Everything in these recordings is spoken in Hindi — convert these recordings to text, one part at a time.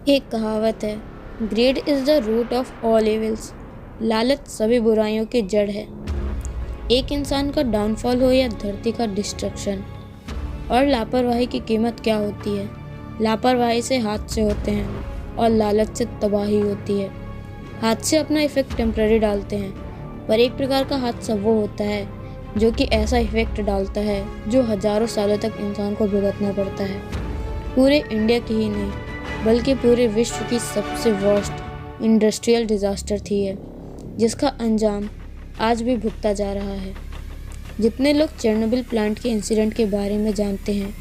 एक कहावत है, greed is the root of all evils. लालच सभी बुराइयों की जड़ है। एक इंसान का डाउनफॉल हो या धरती का डिस्ट्रक्शन। और लापरवाही की कीमत क्या होती है? लापरवाही से हादसे होते हैं और लालच से तबाही होती है। हादसे अपना इफेक्ट टेम्पररी डालते हैं, पर एक प्रकार का हादसा वो होता है जो कि ऐसा इफेक्ट डालता है जो हजारों सालों तक इंसान को भुगतना पड़ता है। पूरे इंडिया की ही नहीं बल्कि पूरे विश्व की सबसे वर्स्ट इंडस्ट्रियल डिजास्टर थी है, जिसका अंजाम आज भी भुगता जा रहा है। जितने लोग चेरनोबिल प्लांट के इंसिडेंट के बारे में जानते हैं,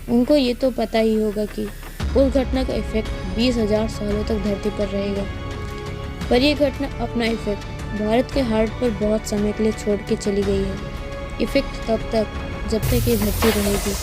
उनको ये तो पता ही होगा कि उस घटना का इफेक्ट 20,000 सालों तक धरती पर रहेगा। पर यह घटना अपना इफेक्ट भारत के हार्ट पर बहुत समय के लिए छोड़ के चली गई है। इफेक्ट तब तक जब तक ये धरती रहेगी।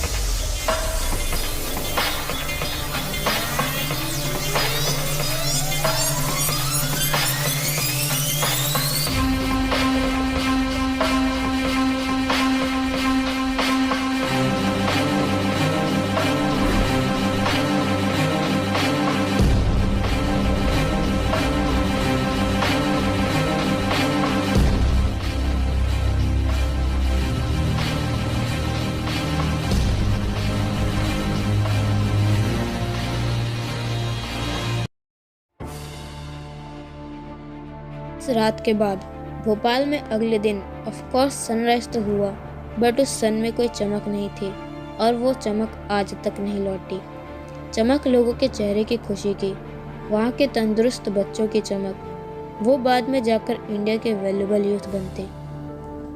इस रात के बाद भोपाल में अगले दिन ऑफकोर्स सनराइज तो हुआ, बट उस सन में कोई चमक नहीं थी और वो चमक आज तक नहीं लौटी। चमक लोगों के चेहरे की खुशी की, वहाँ के तंदुरुस्त बच्चों की चमक। वो बाद में जाकर इंडिया के वैल्यूबल यूथ बनते,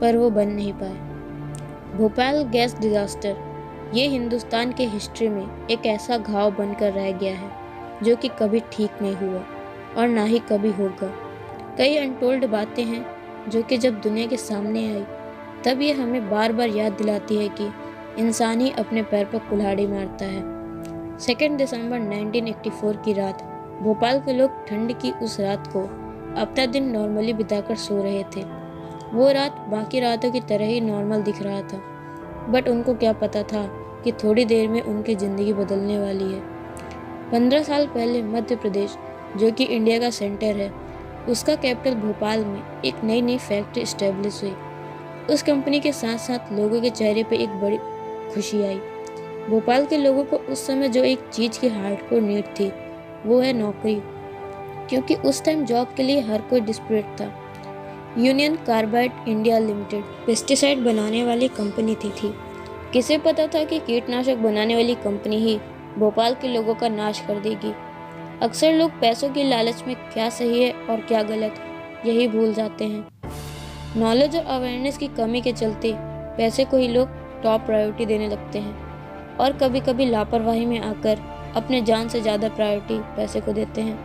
पर वो बन नहीं पाए। भोपाल गैस डिजास्टर ये हिंदुस्तान के हिस्ट्री में एक ऐसा घाव बनकर रह गया है जो कि कभी ठीक नहीं हुआ और ना ही कभी होगा। कई अनटोल्ड बातें हैं जो कि जब दुनिया के सामने आई तब ये हमें बार बार याद दिलाती है कि इंसान ही अपने पैर पर कुल्हाड़ी मारता है। 2 दिसंबर 1984 की रात भोपाल के लोग ठंड की उस रात को अपना दिन नॉर्मली बिताकर सो रहे थे। वो रात बाकी रातों की तरह ही नॉर्मल दिख रहा था, बट उनको क्या पता था कि थोड़ी देर में उनकी ज़िंदगी बदलने वाली है। 15 साल पहले मध्य प्रदेश, जो कि इंडिया का सेंटर है, उसका कैपिटल भोपाल में एक नई फैक्ट्री इस्टेब्लिश हुई। उस कंपनी के साथ साथ लोगों के चेहरे पे एक बड़ी खुशी आई। भोपाल के लोगों को उस समय जो एक चीज़ की हार्डकोर नीड थी वो है नौकरी, क्योंकि उस टाइम जॉब के लिए हर कोई डिस्परेट था। Union carbide India limited pesticide बनाने वाली कंपनी थी। किसे पता था कि कीटनाशक बनाने वाली कंपनी ही भोपाल के लोगों का नाश कर देगी। अक्सर लोग पैसों की लालच में क्या सही है और क्या गलत, यही भूल जाते हैं। नॉलेज और अवेयरनेस की कमी के चलते पैसे को ही लोग टॉप प्रायोरिटी देने लगते हैं और कभी कभी लापरवाही में आकर अपने जान से ज़्यादा प्रायोरिटी पैसे को देते हैं।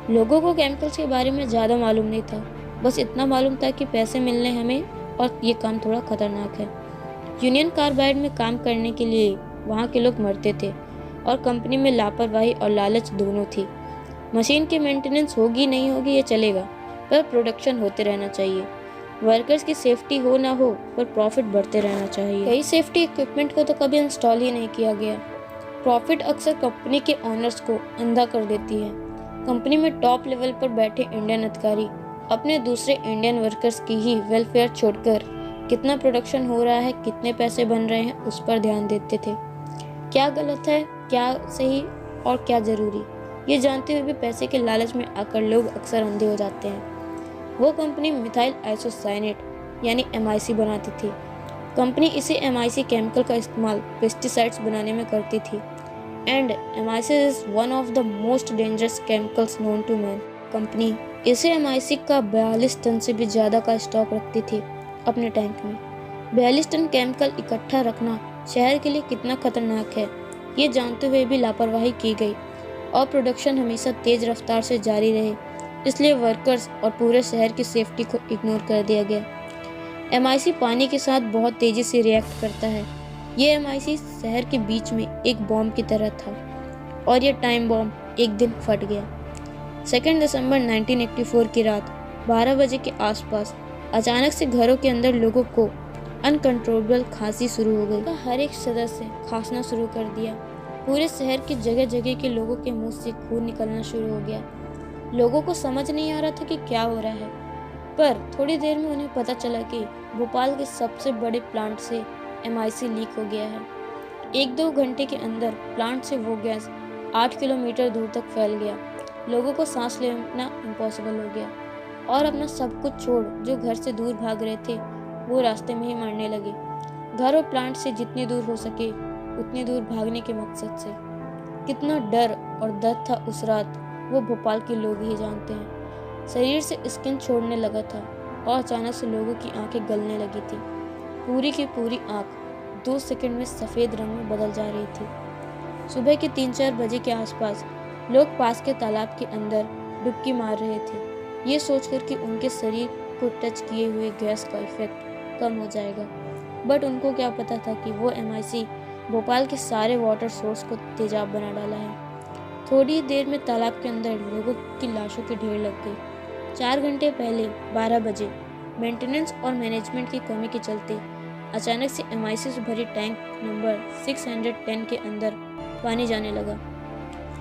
लोगों को केमिकल्स के बारे में ज़्यादा मालूम नहीं था, बस इतना मालूम था कि पैसे मिलने हमें और ये काम थोड़ा खतरनाक है। यूनियन कार्बाइड में काम करने के लिए वहाँ के लोग मरते थे और कंपनी में लापरवाही और लालच दोनों थी। मशीन की मेंटेनेंस होगी नहीं होगी ये चलेगा, पर प्रोडक्शन होते रहना चाहिए। वर्कर्स की सेफ्टी हो ना हो, पर प्रॉफिट बढ़ते रहना चाहिए। कई सेफ्टी इक्विपमेंट को तो कभी इंस्टॉल ही नहीं किया गया। प्रॉफिट अक्सर कंपनी के ओनर्स को अंधा कर देती है। कंपनी में टॉप लेवल पर बैठे इंडियन अधिकारी अपने दूसरे इंडियन वर्कर्स की ही वेलफेयर छोड़कर कितना प्रोडक्शन हो रहा है, कितने पैसे बन रहे हैं, उस पर ध्यान देते थे। क्या गलत है, क्या सही और क्या ज़रूरी, ये जानते हुए भी पैसे के लालच में आकर लोग अक्सर अंधे हो जाते हैं। वो कंपनी मिथाइल आइसोसाइनेट यानी MIC बनाती थी। कंपनी इसी MIC केमिकल का इस्तेमाल पेस्टिसाइड्स बनाने में करती थी। And MIC is one of the most dangerous chemicals known to man. Company इसे MIC का 42 टन से भी ज़्यादा का स्टॉक रखती थी अपने टैंक में। 42 टन केमिकल इकट्ठा रखना शहर के लिए कितना खतरनाक है, ये जानते हुए भी लापरवाही की गई और प्रोडक्शन हमेशा तेज रफ्तार से जारी रहे, इसलिए वर्कर्स और पूरे शहर की सेफ्टी को इग्नोर कर दिया गया। MIC पानी के साथ बहुत तेजी से रिएक्ट करता है। ये MIC शहर के बीच में एक बॉम्ब की तरह था और ये टाइम बॉम्ब एक दिन फट गया। 2 दिसंबर 1984 की रात 12 बजे के आसपास अचानक से घरों के अंदर लोगों को अनकंट्रोलेबल खांसी शुरू हो गई। हर एक सदस्य खांसना शुरू कर दिया। पूरे शहर की जगह जगह के लोगों के मुंह से खून निकलना शुरू हो गया। लोगों को समझ नहीं आ रहा था कि क्या हो रहा है, पर थोड़ी देर में उन्हें पता चला कि भोपाल के सबसे बड़े प्लांट से MIC लीक हो गया है। 1-2 घंटे के अंदर प्लांट से वो गैस 8 किलोमीटर दूर तक फैल गया। लोगों को सांस लेना इम्पॉसिबल हो गया और अपना सब कुछ छोड़ जो घर से दूर भाग रहे थे वो रास्ते में ही मरने लगे। घर और प्लांट से जितनी दूर हो सके उतनी दूर भागने के मकसद से। कितना डर और दर्द था उस रात वो भोपाल के लोग ही जानते हैं। शरीर से स्किन छोड़ने लगा था और अचानक से लोगों की आंखें गलने लगी थी। पूरी की पूरी आंख 2 सेकंड में सफ़ेद रंग में बदल जा रही थी। सुबह के 3-4 बजे के आसपास लोग पास के तालाब के अंदर डुबकी मार रहे थे, ये सोचकर कि उनके शरीर को टच किए हुए गैस का इफेक्ट कम हो जाएगा। बट उनको क्या पता था कि वो MIC भोपाल के सारे वाटर सोर्स को तेजाब बना डाला है। थोड़ी देर में तालाब के अंदर लोगों की लाशों के ढेर लग गई। 4 घंटे पहले 12 बजे मेंटेनेंस और मैनेजमेंट की कमी के चलते अचानक से MIC से भरी टैंक नंबर 610 के अंदर पानी जाने लगा।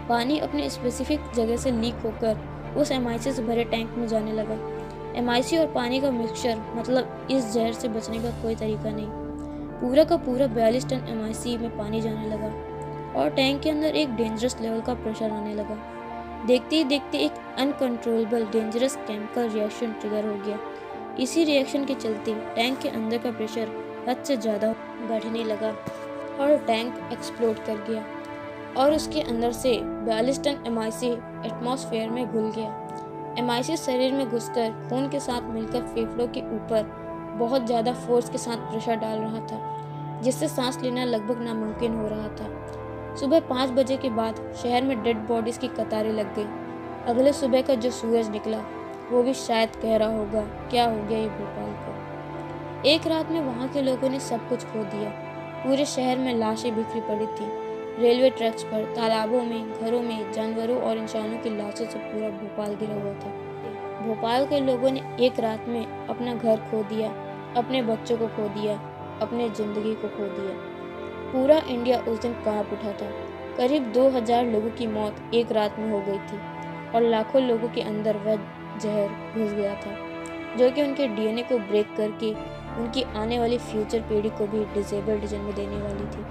पानी अपने स्पेसिफिक जगह से लीक होकर उस MIC से भरे टैंक में जाने लगा। MIC और पानी का मिक्सचर, मतलब इस जहर से बचने का कोई तरीका नहीं। पूरा का पूरा 42 टन MIC में पानी जाने लगा और टैंक के अंदर एक डेंजरस लेवल का प्रेशर आने लगा। देखते ही देखते एक uncontrollable dangerous chemical reaction trigger हो गया। इसी रिएक्शन के चलते टैंक के अंदर का प्रेशर हद से ज़्यादा बढ़ने लगा और टैंक एक्सप्लोड कर गया और उसके अंदर से 42 टन MIC एटमॉस्फेयर में घुल गया। MIC शरीर में घुसकर खून के साथ मिलकर फेफड़ों के ऊपर बहुत ज़्यादा फोर्स के साथ प्रेशर डाल रहा था, जिससे सांस लेना लगभग नामुमकिन हो रहा था। सुबह 5 बजे के बाद शहर में डेड बॉडीज़ की कतारें लग गई। अगले सुबह का जो सूरज निकला वो भी शायद कह रहा होगा, क्या हो गया ये भोपाल को। एक रात में वहाँ के लोगों ने सब कुछ खो दिया। पूरे शहर में लाशें बिखरी पड़ी थी। रेलवे ट्रैक्स पर, तालाबों में, घरों में जानवरों और इंसानों की लाशों से पूरा भोपाल घिरा हुआ था। भोपाल के लोगों ने एक रात में अपना घर खो दिया, अपने बच्चों को खो दिया, अपने ज़िंदगी को खो दिया। पूरा इंडिया उस दिन कांप उठा था। करीब 2000 लोगों की मौत एक रात में हो गई थी और लाखों लोगों के अंदर वह जहर घुस गया था, जो कि उनके DNA को ब्रेक करके उनकी आने वाली फ्यूचर पीढ़ी को भी डिसेबल्ड जन्म देने वाली थी।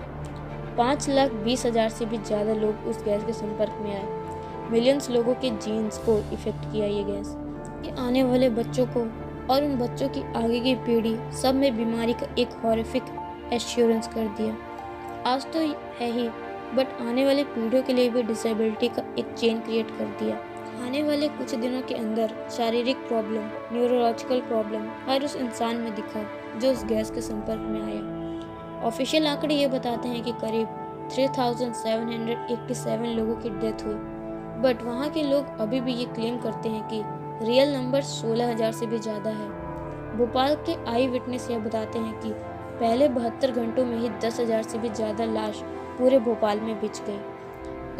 5,20,000 से भी ज़्यादा लोग उस गैस के संपर्क में आए। मिलियंस लोगों के जीन्स को इफेक्ट किया ये गैस। ये आने वाले बच्चों को और उन बच्चों की आगे की पीढ़ी सब में बीमारी का एक हॉरिफिक एश्योरेंस कर दिया। आज तो है ही, बट आने वाली पीढ़ियों के लिए भी डिसेबिलिटी का एक चेन क्रिएट कर दिया। आने वाले कुछ दिनों के अंदर शारीरिक प्रॉब्लम, न्यूरोलॉजिकल प्रॉब्लम हर उस इंसान में दिखा जो उस गैस के संपर्क में आया। ऑफिशियल आंकड़े ये बताते हैं कि करीब 3,787 लोगों की डेथ हुई, बट वहाँ के लोग अभी भी ये क्लेम करते हैं कि रियल नंबर 16,000 से भी ज़्यादा है। भोपाल के आई विटनेस यह बताते हैं कि पहले 72 घंटों में ही 10,000 से भी ज़्यादा लाश पूरे भोपाल में बिछ गई।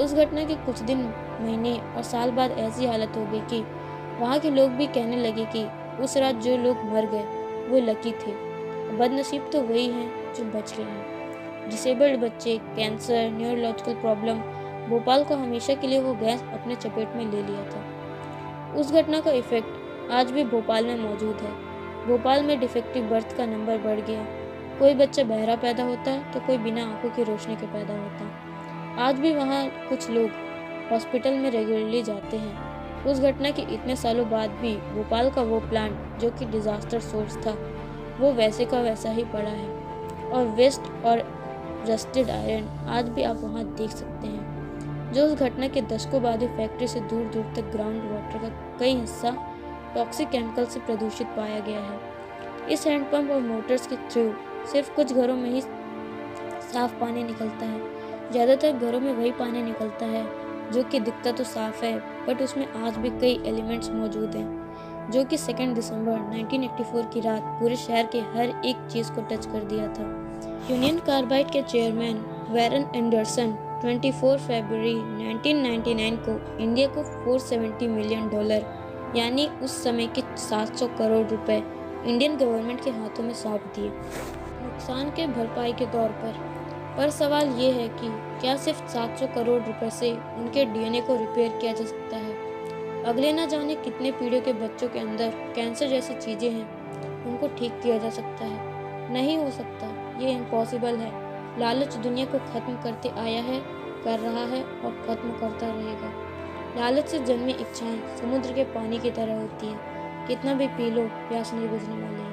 उस घटना के कुछ दिन, महीने और साल बाद ऐसी हालत हो गई कि वहाँ के लोग भी कहने लगे कि उस रात जो लोग मर गए वो लकी थे। बदनसीब तो वही हैं जो बच गए हैं। डिसेबल्ड बच्चे, कैंसर, न्यूरोलॉजिकल प्रॉब्लम, भोपाल को हमेशा के लिए वो गैस अपने चपेट में ले लिया था। उस घटना का इफेक्ट आज भी भोपाल में मौजूद है। भोपाल में डिफेक्टिव बर्थ का नंबर बढ़ गया। कोई बच्चा बहरा पैदा होता है तो कोई बिना आंखों की रोशनी के पैदा होता है। आज भी वहाँ कुछ लोग हॉस्पिटल में रेगुलरली जाते हैं। उस घटना के इतने सालों बाद भी भोपाल का वो प्लांट जो कि डिजास्टर सोर्स था वो वैसे का वैसा ही पड़ा है और वेस्ट और रस्टेड आयरन आज भी आप वहाँ देख सकते हैं। जो उस घटना के दशकों बाद ही फैक्ट्री से दूर दूर तक ग्राउंड वाटर का कई हिस्सा टॉक्सिक केमिकल से प्रदूषित पाया गया है। इस हैंडपंप और मोटर्स के थ्रू सिर्फ कुछ घरों में ही साफ पानी निकलता है। ज़्यादातर घरों में वही पानी निकलता है जो कि दिखता तो साफ है, बट उसमें आज भी कई एलिमेंट्स मौजूद हैं जो कि 2 दिसंबर 1984 की रात पूरे शहर के हर एक चीज़ को टच कर दिया था। यूनियन कार्बाइड के चेयरमैन वैरन एंडरसन 24 फरवरी 1999 को इंडिया को $470 मिलियन यानी उस समय के 700 करोड़ रुपए इंडियन गवर्नमेंट के हाथों में सौंप दिए नुकसान के भरपाई के तौर पर। पर सवाल ये है कि क्या सिर्फ 700 करोड़ रुपए से उनके डीएनए को रिपेयर किया जा सकता है? अगले न जाने कितने पीढ़ियों के बच्चों के अंदर कैंसर जैसी चीजें हैं, उनको ठीक किया जा सकता है? नहीं हो सकता, ये इम्पॉसिबल है। लालच दुनिया को खत्म करते आया है, कर रहा है और खत्म करता रहेगा। लालच से जन्मी इच्छाएं समुद्र के पानी की तरह होती हैं, कितना भी पी लो प्यास नहीं बुझने वाली।